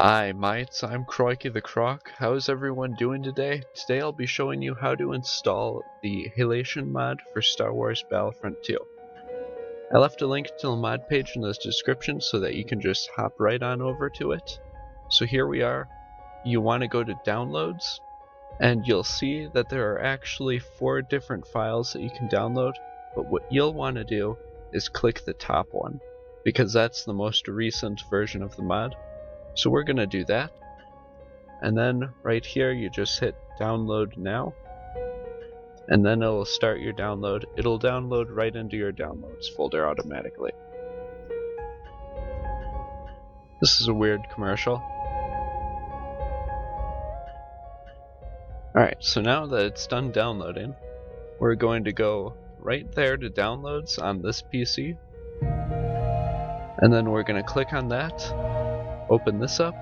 Hi mates, I'm Crikey the Croc. How's everyone doing today? Today I'll be showing you how to install the Halation mod for Star Wars Battlefront 2. I left a link to the mod page in the description so that you can just hop right on over to it. So here we are. You want to go to downloads, and you'll see that there are actually 4 different files that you can download, but what you'll want to do is click the top one, because that's the most recent version of the mod. So we're going to do that, and then right here you just hit download now, and then it'll start your download. It'll download right into your downloads folder automatically. This is a weird commercial. Alright, so now that it's done downloading, we're going to go right there to downloads on this PC, and then we're going to click on that. Open this up,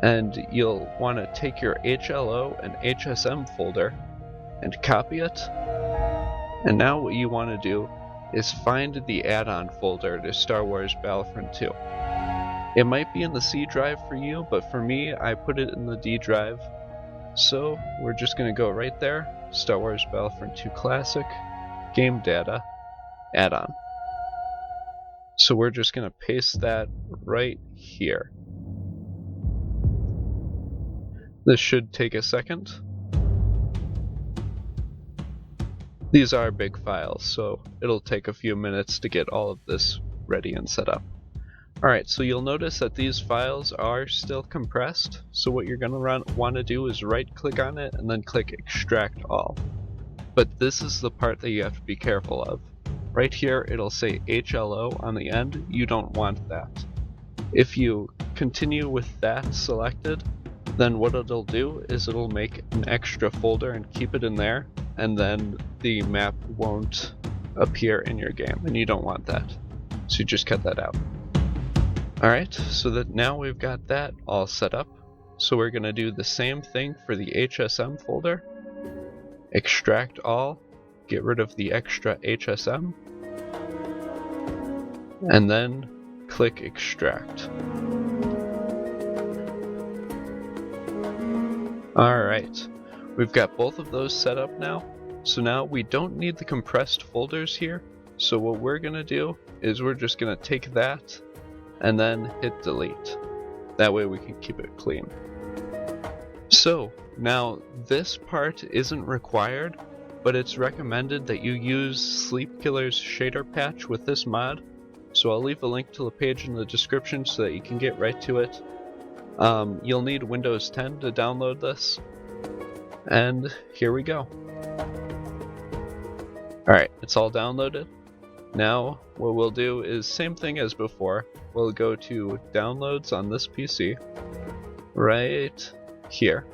and you'll want to take your HLO and HSM folder and copy it. And now what you want to do is find the add-on folder to Star Wars Battlefront 2. It might be in the C drive for you, but for me, I put it in the D drive. So we're just going to go right there, Star Wars Battlefront 2 Classic, GameData, add-on. So we're just going to paste that right here. This should take a second. These are big files, so it'll take a few minutes to get all of this ready and set up. Alright, so you'll notice that these files are still compressed, so what you're going to want to do is right click on it and then click extract all. But this is the part that you have to be careful of. Right here it'll say HLO on the end. You don't want that. If you continue with that selected, then what it'll do is it'll make an extra folder and keep it in there, and then the map won't appear in your game, and you don't want that. So you just cut that out. Alright, so that now we've got that all set up. So we're going to do the same thing for the HSM folder. Extract all, get rid of the extra HSM, and then click extract. Alright, we've got both of those set up now. So now we don't need the compressed folders here. So what we're going to do is we're just going to take that and then hit delete. That way we can keep it clean. So now this part isn't required, but it's recommended that you use Sleepkiller's shader patch with this mod. So I'll leave a link to the page in the description so that you can get right to it. You'll need Windows 10 to download this. And here we go. Alright, it's all downloaded. Now what we'll do is same thing as before. We'll go to downloads on this PC. Right here.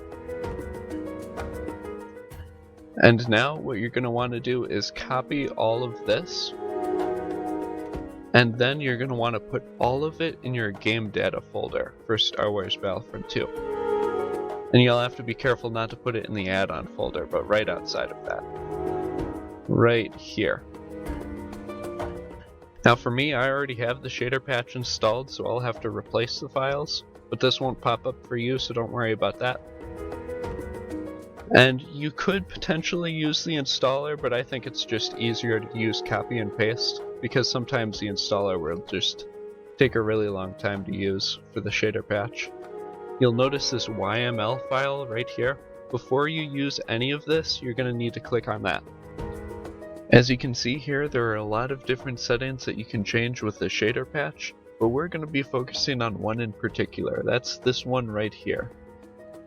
And now what you're going to want to do is copy all of this. And then you're going to want to put all of it in your GameData folder for Star Wars Battlefront 2. And you'll have to be careful not to put it in the add-on folder, but right outside of that. Right here. Now for me, I already have the shader patch installed, so I'll have to replace the files. But this won't pop up for you, so don't worry about that. And you could potentially use the installer, but I think it's just easier to use copy and paste, because sometimes the installer will just take a really long time to use for the shader patch. You'll notice this YML file right here. Before you use any of this, you're going to need to click on that. As you can see here, there are a lot of different settings that you can change with the shader patch, but we're going to be focusing on one in particular. That's this one right here.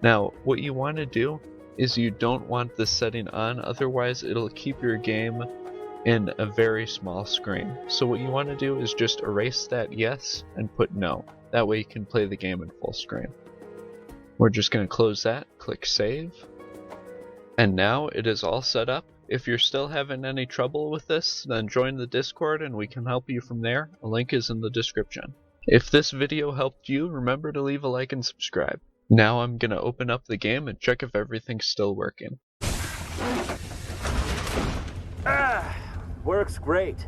Now, what you want to do is you don't want this setting on, otherwise it'll keep your game in a very small screen. So what you want to do is just erase that yes and put no. That way you can play the game in full screen. We're just going to close that, click save, and now it is all set up. If you're still having any trouble with this, then join the Discord and we can help you from there. A link is in the description. If this video helped you, remember to leave a like and subscribe. Now I'm going to open up the game and check if everything's still working. Works great.